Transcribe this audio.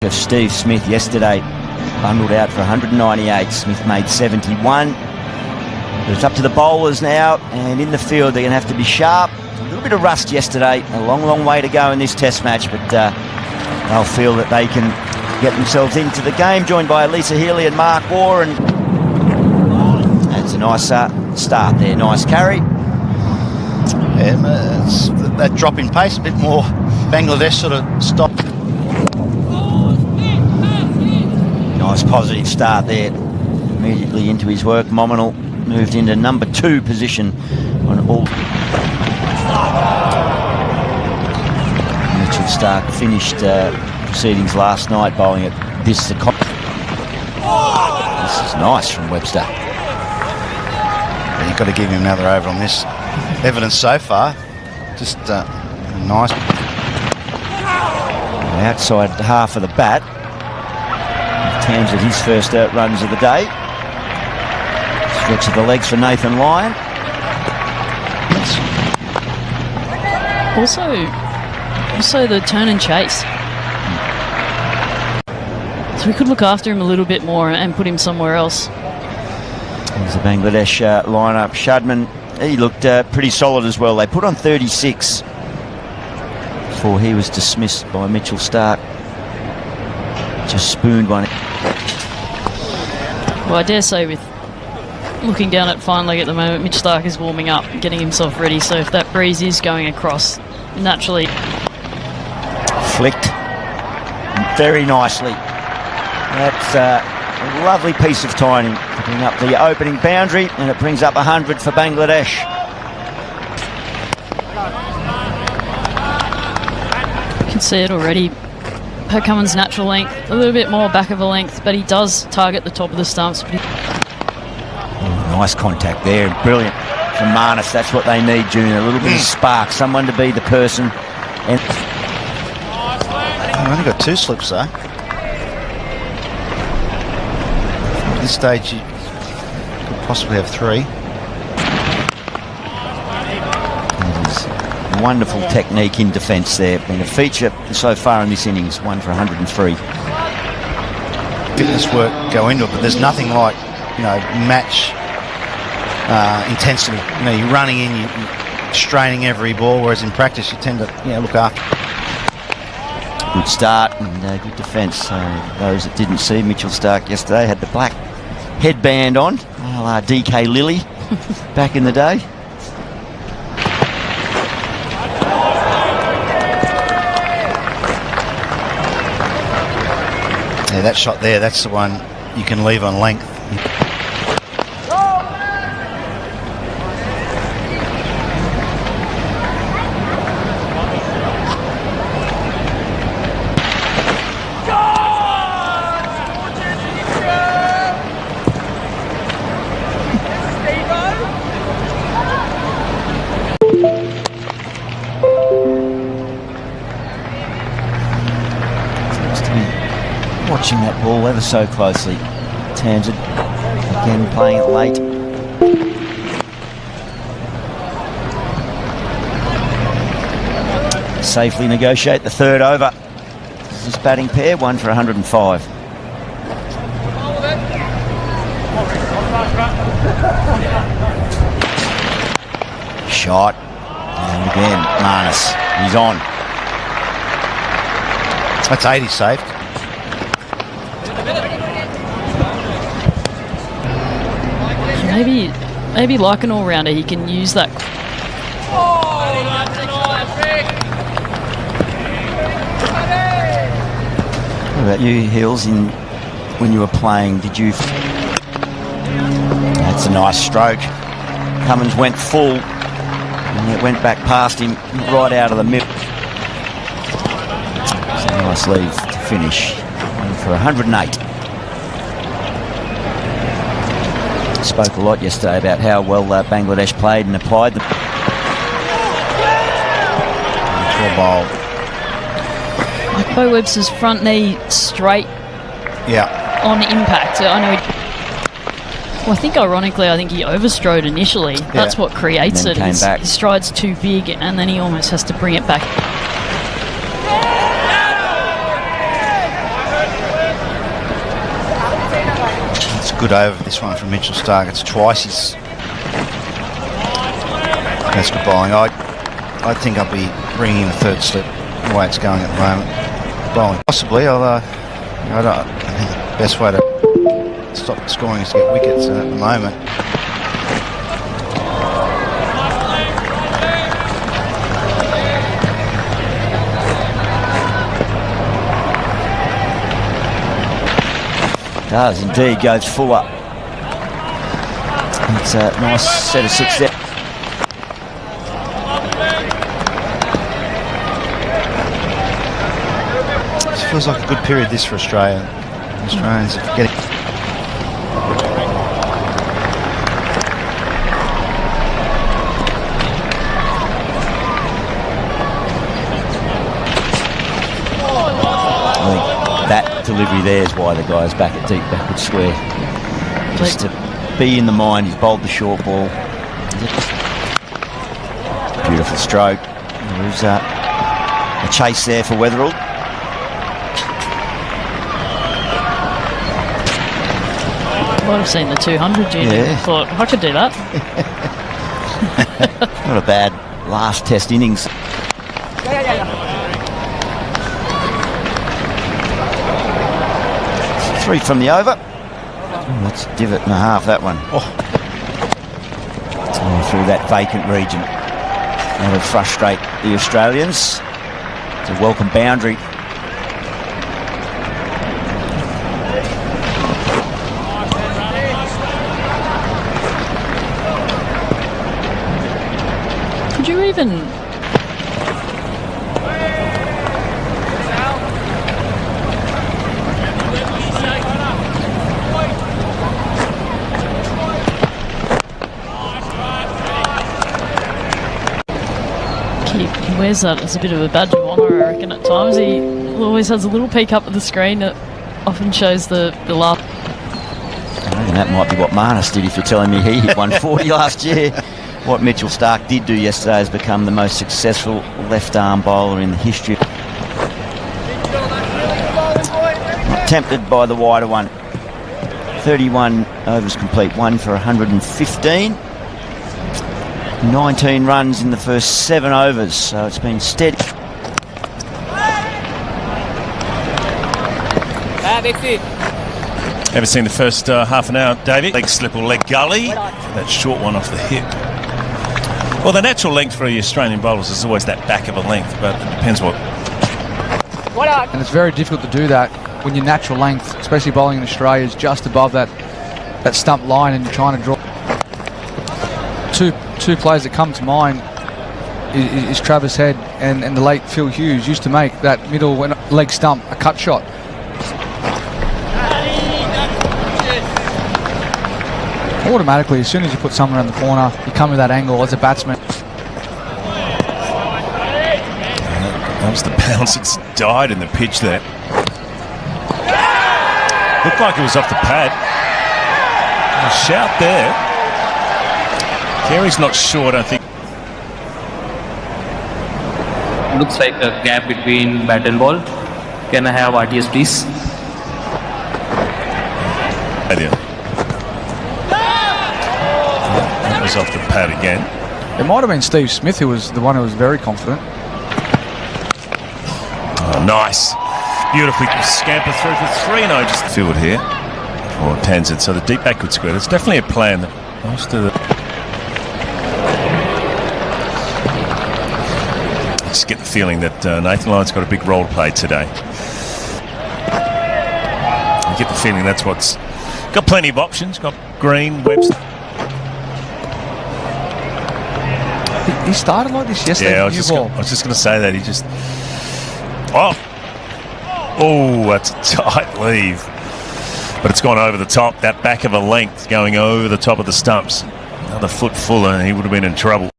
Of Steve Smith yesterday, bundled out for 198. Smith made 71. But it's up to the bowlers now, and in the field they're going to have to be sharp. A little bit of rust yesterday, a long way to go in this test match, but they'll feel that they can get themselves into the game, joined by Lisa Healy and Mark Waugh, and that's a nice start there, nice carry. Yeah, it's that drop in pace, a bit more. Bangladesh sort of stopped. Nice positive start there. Immediately into his work. Mominal moved into number 2 position on all. Mitchell Starc finished proceedings last night bowling at this. This is nice from Webster. Yeah, you've got to give him another over on this. Evidence so far, just nice. Outside half of the bat. Tams at his first runs of the day. Stretch of the legs for Nathan Lyon. Also the turn and chase. So we could look after him a little bit more and put him somewhere else. There's the Bangladesh lineup. Shadman, he looked pretty solid as well. They put on 36 before he was dismissed by Mitchell Starc. Just spooned one. Well, I dare say with looking down at fine leg at the moment, Mitch Starc is warming up, getting himself ready. So if that breeze is going across, naturally. Flicked very nicely. That's a lovely piece of timing. Putting up the opening boundary, and it brings up 100 for Bangladesh. You can see it already. Pat Cummins' natural length, a little bit more back of a length, but he does target the top of the stumps. Nice contact there, brilliant from Marnus. That's what they need, June. A little bit of spark, someone to be the person. And I've only got 2 slips though. At this stage, you could possibly have 3. Wonderful technique in defence there. Been a feature so far in this innings. 1 for 103. Fitness work go into it, but there's nothing like, match intensity. You're running in, you're straining every ball, whereas in practice you tend to, look after. Good start and good defence. Those that didn't see Mitchell Starc yesterday had the black headband on, a la DK Lilly back in the day. Yeah, that shot there, that's the one you can leave on length. Watching that ball ever so closely. Townsend again playing it late. Safely negotiate the 3rd over. This is batting pair, 1 for 105. Shot. And again, Marnus. He's on. That's 80 saved. Maybe like an all-rounder, he can use that. What about you, Hills? When you were playing, did you? That's a nice stroke. Cummins went full, and it went back past him, right out of the middle. It's a nice leave to finish. 1 for 108. Spoke a lot yesterday about how well Bangladesh played and applied them. Bowl. Like Bo Webster's front knee straight on impact. I know I think ironically, I think he overstrode initially. That's what creates it. His stride's too big, and then he almost has to bring it back. It's a good over this one from Mitchell Stark. It's twice his. That's good bowling. I think I'll be bringing in a third slip the way it's going at the moment. Bowling possibly, although I think the best way to stop scoring is to get wickets, and at the moment. Does indeed, goes fuller. It's a nice set of 6 there. This feels like a good period this for Australia. Australians are getting. That delivery there is why the guy's back at deep backward square. Just to be in the mind, he's bowled the short ball. Beautiful stroke. There's a chase there for Weatherall. Might have seen the 200, Junior. Yeah. Thought, I could do that. Not a bad last test innings. Three from the over. That's a divot and a half, that one. Oh, through that vacant region. That'll frustrate the Australians. It's a welcome boundary. Could you even... He wears that as a bit of a badge of honour, I reckon, at times. He always has a little peek up at the screen that often shows the last. I reckon that might be what Marnus did if you're telling me he hit 140 last year. What Mitchell Stark did do yesterday has become the most successful left-arm bowler in the history. Tempted by the wider one. 31 overs complete, 1 for 115. 19 runs in the first 7 overs, so it's been steady. Ever seen the first half an hour, David? Leg slip or leg gully. That short one off the hip. Well, the natural length for the Australian bowlers is always that back of a length, but it depends what. And it's very difficult to do that when your natural length, especially bowling in Australia, is just above that stump line and you're trying to draw. Two players that come to mind is Travis Head and the late Phil Hughes used to make that middle leg stump a cut shot. Automatically, as soon as you put someone around the corner, you come to that angle as a batsman. That was the bounce. It's died in the pitch there. Looked like it was off the pad. A shout there. Carey's not sure, I don't think. Looks like a gap between bat and ball. Can I have RTS, please? That was off the pad again. It might have been Steve Smith who was the one who was very confident. Oh, nice. Beautifully scamper through for 3. No, just field here for Tanzan. So the deep backward square. It's definitely a plan that most of the. I just get the feeling that Nathan Lyon's got a big role to play today. I get the feeling that's what's got plenty of options. Got Green, Webster. He started like this yesterday. Yeah, I was just going to say that. He just. Oh, that's a tight leave. But it's gone over the top. That back of a length going over the top of the stumps. Another foot fuller and he would have been in trouble.